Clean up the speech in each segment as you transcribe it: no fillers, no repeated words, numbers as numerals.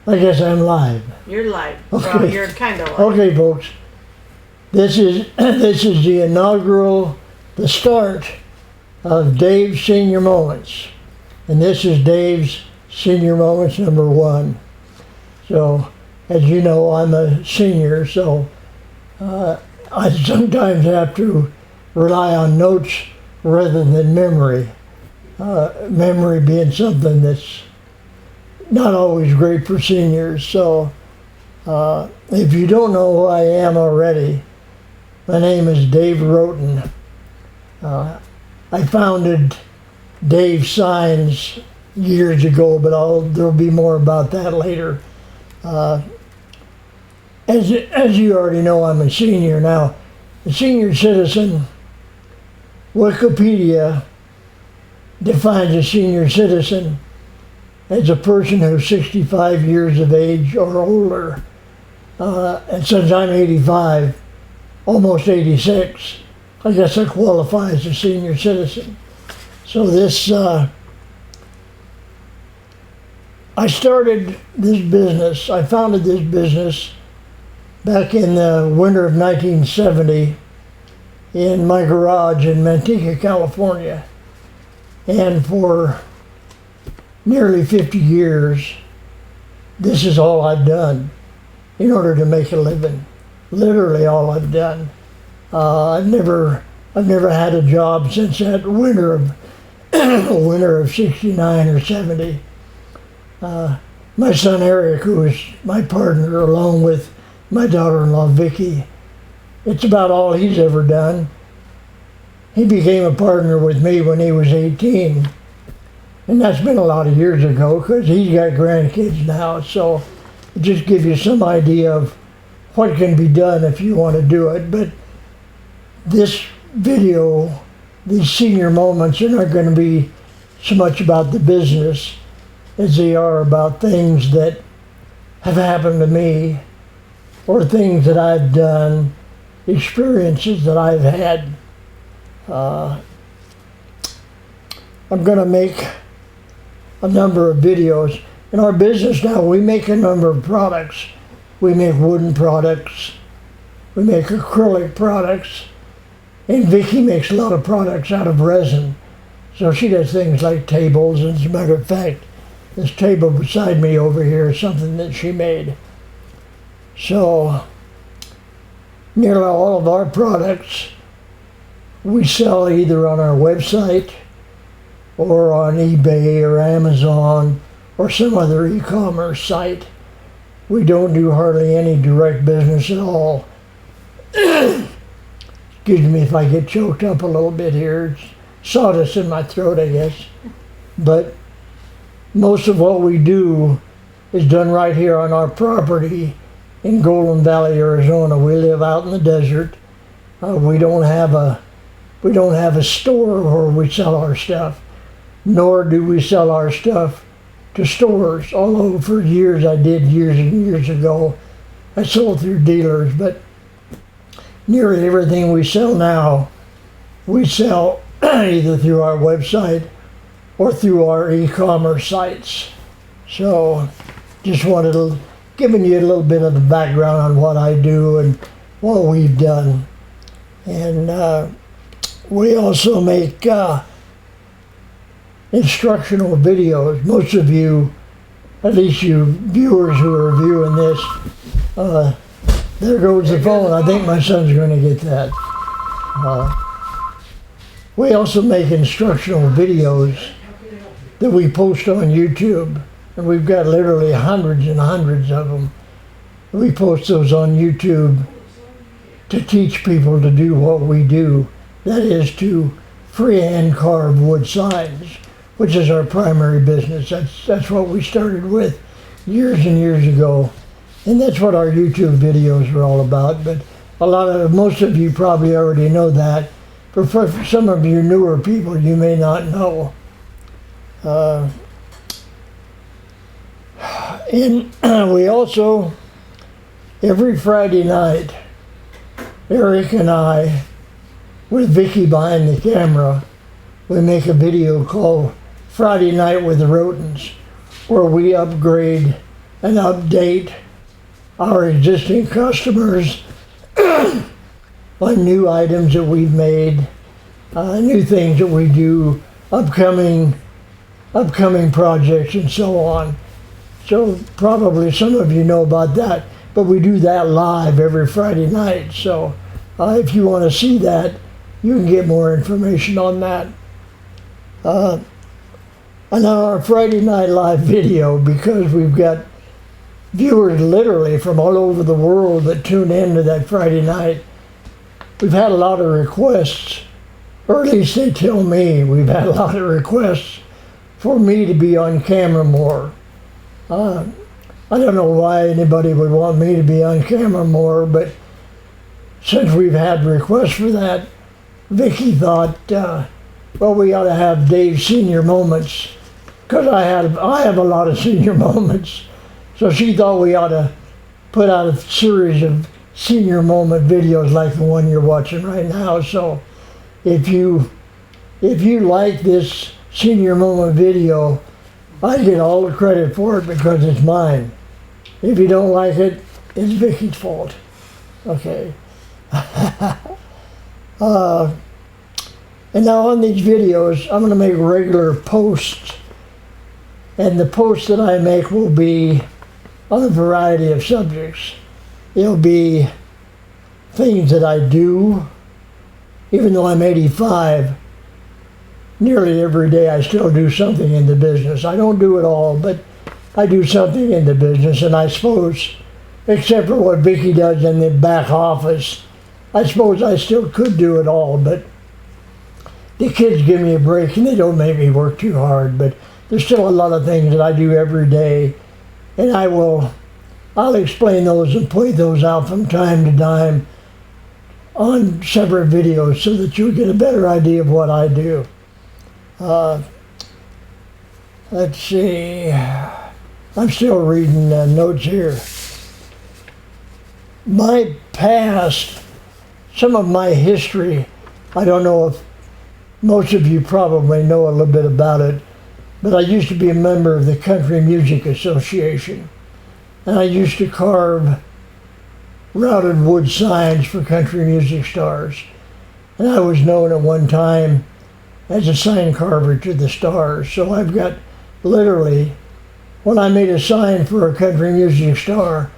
I guess I'm live. You're live. Okay. Well, you're kind of live. Okay, folks. This is the inaugural, the start of Dave's Senior Moments. And this is Dave's Senior Moments #1. So, as you know, I'm a senior, so I sometimes have to rely on notes rather than memory. Memory being something that's not always great for seniors. So if you don't know who I am already, my name is Dave Roten. I founded Dave Signs years ago, but there'll be more about that later. As you already know, I'm a senior now. A senior citizen, Wikipedia defines a senior citizen as a person who's 65 years of age or older. And since I'm 85, almost 86, I guess I qualify as a senior citizen. So this, I started this business, I founded this business back in the winter of 1970 in my garage in Manteca, California. And for nearly 50 years, this is all I've done in order to make a living. Literally all I've done. I've never had a job since that winter of winter of 69 or 70. My son Eric, who is my partner, along with my daughter-in-law Vicky, it's about all he's ever done. He became a partner with me when he was 18. And that's been a lot of years ago because he's got grandkids now. So it just gives you some idea of what can be done if you want to do it. But this video, these senior moments, are not going to be so much about the business as they are about things that have happened to me or things that I've done, experiences that I've had. I'm going to make a number of videos. In our business now, we make a number of products. We make wooden products, we make acrylic products, and Vicky makes a lot of products out of resin. So she does things like tables, and as a matter of fact, this table beside me over here is something that she made. So nearly all of our products we sell either on our website or on eBay or Amazon or some other e-commerce site. We don't do hardly any direct business at all. Excuse me if I get choked up a little bit here. It's sawdust in my throat, I guess. But most of what we do is done right here on our property in Golden Valley, Arizona. We live out in the desert. We don't have a store where we sell our stuff, nor do we sell our stuff to stores, although for years I did, years and years ago. I sold through dealers, but nearly everything we sell now, we sell either through our website or through our e-commerce sites. So just wanted to giving you a little bit of the background on what I do and what we've done. And we also make instructional videos. Most of you, at least you viewers who are viewing this, there goes the phone. I think my son's going to get that. We also make instructional videos that we post on YouTube, and we've got literally hundreds and hundreds of them. We post those on YouTube to teach people to do what we do. That is to freehand carve wood signs, which is our primary business. That's what we started with years and years ago. And that's what our YouTube videos are all about. But most of you probably already know that. But for some of you newer people, you may not know. And we also, every Friday night, Eric and I, with Vicky behind the camera, we make a video called Friday Night with the Rotens, where we upgrade and update our existing customers on new items that we've made, new things that we do, upcoming projects and so on. So probably some of you know about that, but we do that live every Friday night. So if you want to see that, you can get more information on that. On our Friday Night Live video, because we've got viewers literally from all over the world that tune in to that Friday night, we've had a lot of requests, or at least they tell me we've had a lot of requests for me to be on camera more. I don't know why anybody would want me to be on camera more, but since we've had requests for that, Vicki thought, well, we ought to have Dave's senior moments, because I have a lot of senior moments. So she thought we ought to put out a series of senior moment videos like the one you're watching right now. So if you like this senior moment video, I get all the credit for it because it's mine. If you don't like it, it's Vicky's fault. Okay. And now on these videos, I'm going to make regular posts. And the posts that I make will be on a variety of subjects. It'll be things that I do. Even though I'm 85, nearly every day I still do something in the business. I don't do it all, but I do something in the business. And I suppose, except for what Vicki does in the back office, I suppose I still could do it all, but the kids give me a break and they don't make me work too hard. But there's still a lot of things that I do every day, and I'll explain those and point those out from time to time on separate videos so that you'll get a better idea of what I do. Let's see. I'm still reading notes here. My past, some of my history, I don't know if most of you probably know a little bit about it, but I used to be a member of the Country Music Association, and I used to carve routed wood signs for country music stars. And I was known at one time as a sign carver to the stars. So I've got literally, when I made a sign for a country music star,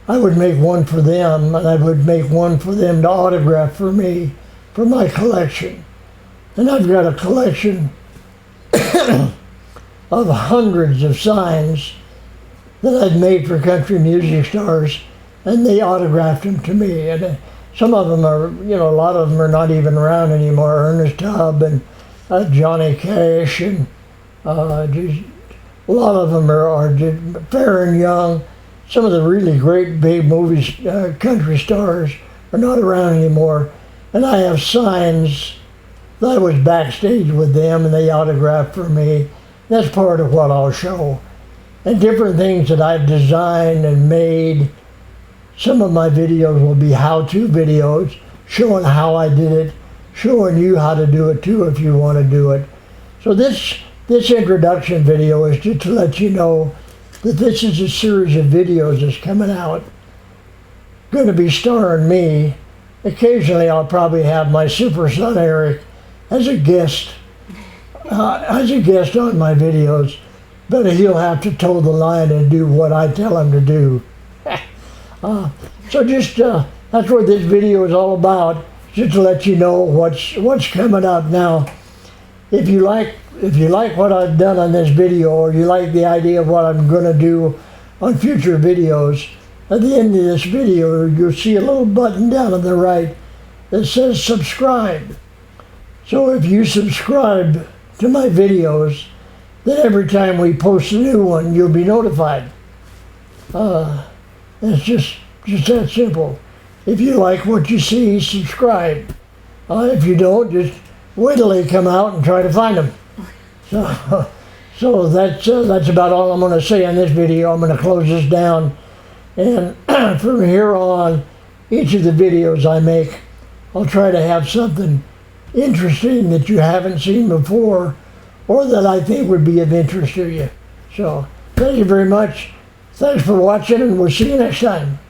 I would make one for them, and I would make one for them to autograph for me, for my collection. And I've got a collection of hundreds of signs that I've made for country music stars, and they autographed them to me. And some of them are, a lot of them are not even around anymore. Ernest Tubb and Johnny Cash, and a lot of them are Fair and Young. Some of the really great big movies, country stars, are not around anymore. And I have signs that I was backstage with them and they autographed for me. That's part of what I'll show. And different things that I've designed and made. Some of my videos will be how-to videos, showing how I did it, showing you how to do it too if you want to do it. So this introduction video is just to let you know that this is a series of videos that's coming out. Going to be starring me. Occasionally I'll probably have my super son Eric as a guest on my videos, but he'll have to toe the line and do what I tell him to do. So just that's what this video is all about, just to let you know what's coming up. Now, if you like what I've done on this video, or you like the idea of what I'm going to do on future videos, at the end of this video you'll see a little button down on the right that says subscribe. So if you subscribe to my videos, then every time we post a new one, you'll be notified. It's just that simple. If you like what you see, subscribe. If you don't, just wait till they come out and try to find them. So that's about all I'm going to say on this video. I'm going to close this down, and from here on, each of the videos I make, I'll try to have something interesting that you haven't seen before, or that I think would be of interest to you. So thank you very much. Thanks for watching, and we'll see you next time.